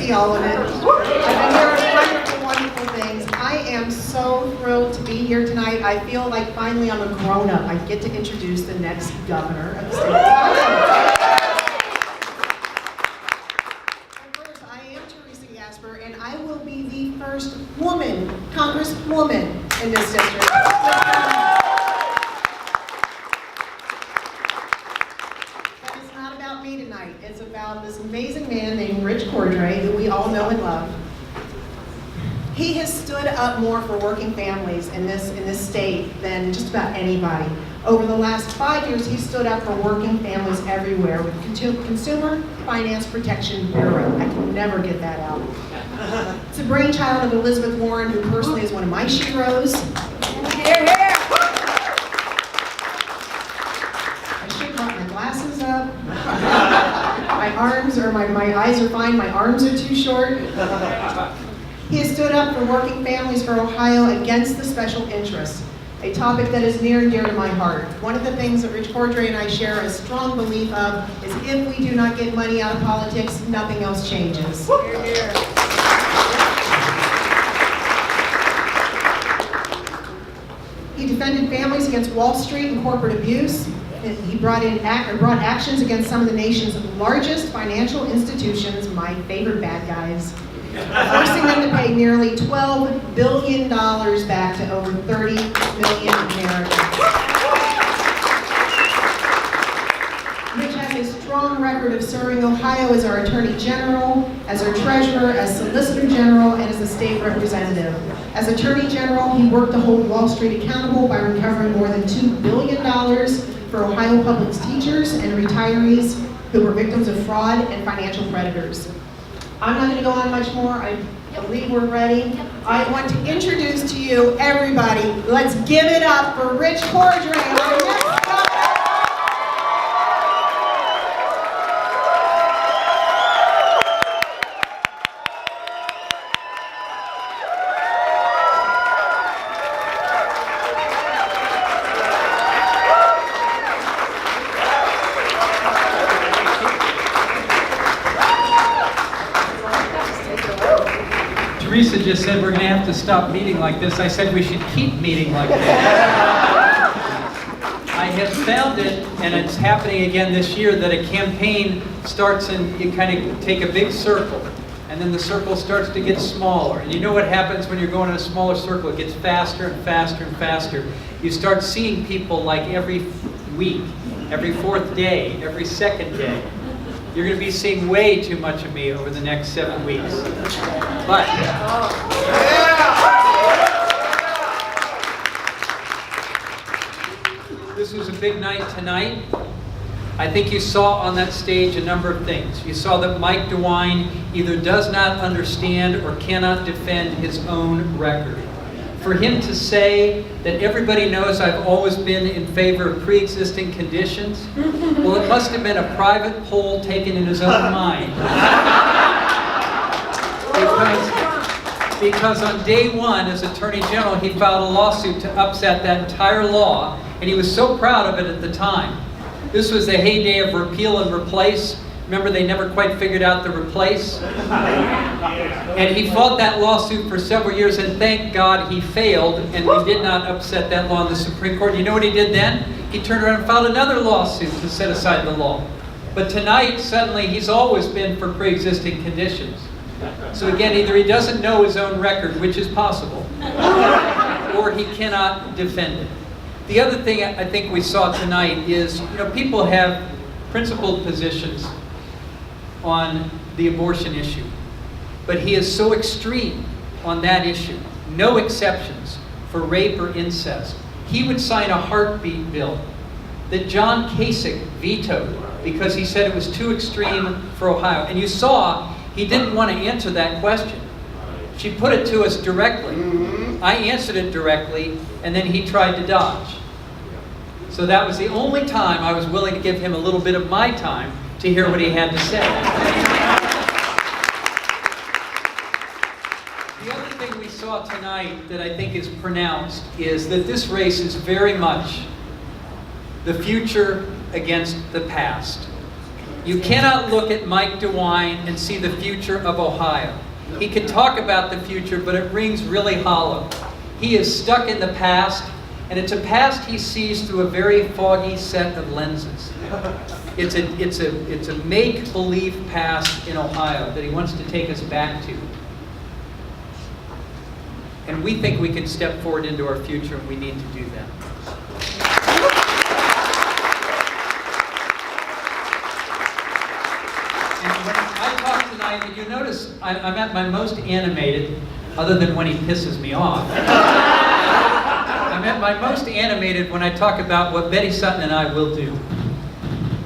see all of it. I've been hearing wonderful, wonderful things. I am so thrilled to be here tonight. I feel like finally I'm a grown-up. I get to introduce the next governor of the state of Ohio. First, I am Teresa Gasper, and I will be the first woman congresswoman in this district. Tonight. It's about this amazing man named Rich Cordray, who we all know and love. He has stood up more for working families in this state than just about anybody. Over the last 5 years, he stood up for working families everywhere with Consumer Finance Protection Bureau. I can never get that out. It's a brainchild of Elizabeth Warren, who personally is one of my sheroes. Here, here. Glasses up. My arms or my eyes are fine, my arms are too short. He has stood up for working families for Ohio against the special interests, a topic that is near and dear to my heart. One of the things that Rich Cordray and I share a strong belief of is if we do not get money out of politics, nothing else changes. Hear, hear. He defended families against Wall Street and corporate abuse. He brought actions against some of the nation's largest financial institutions, my favorite bad guys, forcing them to pay nearly $12 billion back to over 30 million Americans. Rich has a strong record of serving Ohio as our Attorney General, as our Treasurer, as Solicitor General, and as a state representative. As Attorney General, he worked to hold Wall Street accountable by recovering more than $2 billion for Ohio public teachers and retirees who were victims of fraud and financial predators. I'm not going to go on much more. I believe we're ready. I want to introduce to you everybody. Let's give it up for Rich Cordray, our next governor. Teresa just said we're going to have to stop meeting like this. I said we should keep meeting like this. I have found it, and it's happening again this year, that a campaign starts and you kind of take a big circle, and then the circle starts to get smaller. And you know what happens when you're going in a smaller circle? It gets faster and faster and faster. You start seeing people like every week, every fourth day, every second day. You're going to be seeing way too much of me over the next 7 weeks. But this was a big night tonight. I think you saw on that stage a number of things. You saw that Mike DeWine either does not understand or cannot defend his own record. For him to say that everybody knows I've always been in favor of pre-existing conditions, well, it must have been a private poll taken in his own mind. Because on day one, as Attorney General, he filed a lawsuit to upset that entire law, and he was so proud of it at the time. This was the heyday of repeal and replace. Remember, they never quite figured out the replace? And he fought that lawsuit for several years, and thank God he failed, and we did not upset that law in the Supreme Court. You know what he did then? He turned around and filed another lawsuit to set aside the law. But tonight, suddenly, he's always been for pre-existing conditions. So again, either he doesn't know his own record, which is possible, or he cannot defend it. The other thing I think we saw tonight is, people have principled positions on the abortion issue. But he is so extreme on that issue. No exceptions for rape or incest. He would sign a heartbeat bill that John Kasich vetoed because he said it was too extreme for Ohio. And you saw he didn't want to answer that question. She put it to us directly. I answered it directly, and then he tried to dodge. So that was the only time I was willing to give him a little bit of my time to hear what he had to say. The other thing we saw tonight that I think is pronounced is that this race is very much the future against the past. You cannot look at Mike DeWine and see the future of Ohio. He can talk about the future, but it rings really hollow. He is stuck in the past, and it's a past he sees through a very foggy set of lenses. It's a make-believe past in Ohio that he wants to take us back to. And we think we can step forward into our future, and we need to do that. And when I talk tonight, and you notice I'm at my most animated, other than when he pisses me off. I'm at my most animated when I talk about what Betty Sutton and I will do.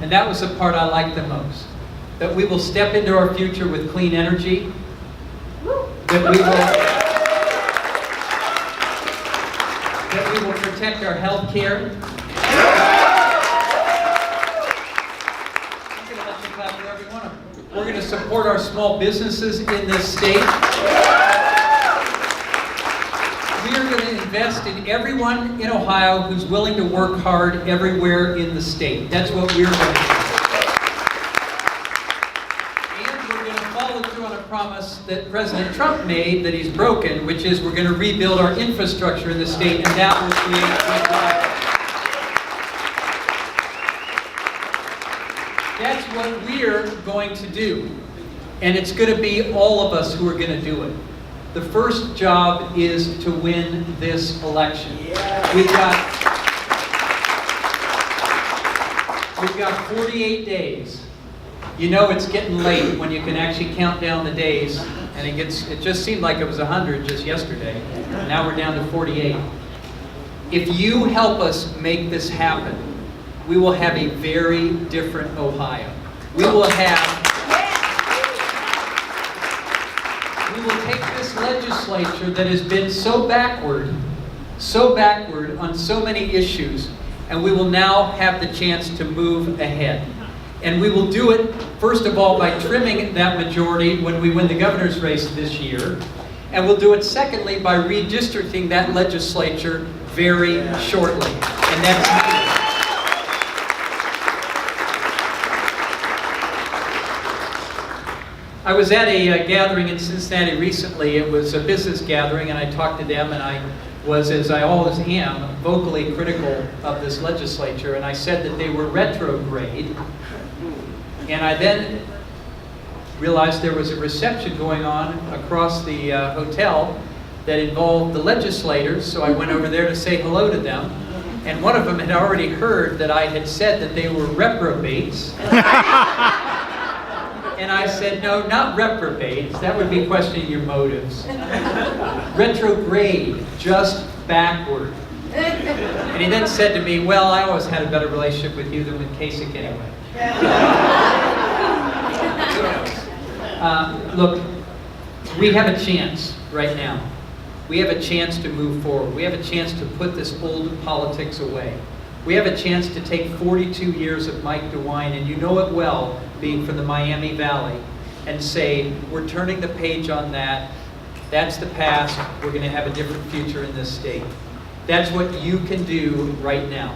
And that was the part I liked the most. That we will step into our future with clean energy. That we will protect our health care. I'm going to let you clap for every one of them. We're going to support our small businesses in this state. We are going to invest in everyone in Ohio who's willing to work hard everywhere in the state. That's what we're going to do. And we're going to follow through on a promise that President Trump made that he's broken, which is we're going to rebuild our infrastructure in the state, and that will create good jobs. That's what we're going to do. And it's going to be all of us who are going to do it. The first job is to win this election. We've got 48 days. You know it's getting late when you can actually count down the days, and it just seemed like it was 100 just yesterday. Now we're down to 48. If you help us make this happen, we will have a very different Ohio. We will take this legislature that has been so backward on so many issues, and we will now have the chance to move ahead. And we will do it, first of all, by trimming that majority when we win the governor's race this year. And we'll do it, secondly, by redistricting that legislature very shortly. And that's needed. I was at a gathering in Cincinnati recently. It was a business gathering, and I talked to them, and I was, as I always am, vocally critical of this legislature, and I said that they were retrograde. And I then realized there was a reception going on across the hotel that involved the legislators, so I went over there to say hello to them. And one of them had already heard that I had said that they were reprobates. And I said, no, not reprobates. That would be questioning your motives. Retrograde, just backward. And he then said to me, well, I always had a better relationship with you than with Kasich anyway. Look, we have a chance right now. We have a chance to move forward. We have a chance to put this old politics away. We have a chance to take 42 years of Mike DeWine, and you know it well, being from the Miami Valley, and say, we're turning the page on that. That's the past. We're going to have a different future in this state. That's what you can do right now.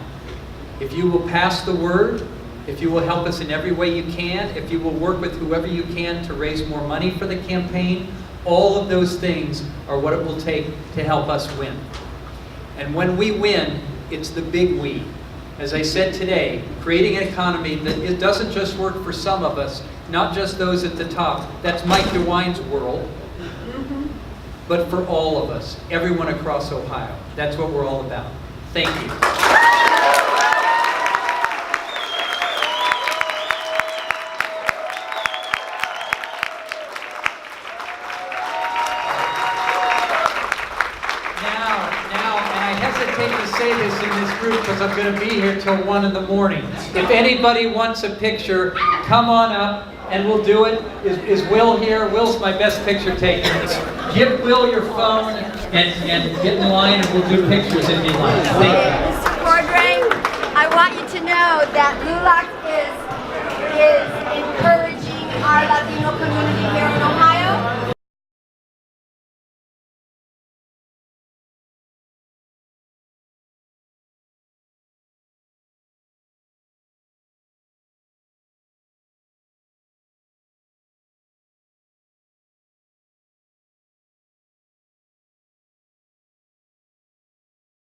If you will pass the word, if you will help us in every way you can, if you will work with whoever you can to raise more money for the campaign, all of those things are what it will take to help us win. And when we win, it's the big we. As I said today, creating an economy that it doesn't just work for some of us, not just those at the top. That's Mike DeWine's world. But for all of us, everyone across Ohio. That's what we're all about. Thank you. Say this in this group because I'm going to be here till 1 in the morning. If anybody wants a picture, come on up and we'll do it. Is Will here? Will's my best picture taker. Give Will your phone and get in line and we'll do pictures if you like. Thank you. Mr. Cordray, I want you to know that LULAC is encouraging our Latino community here in Ohio.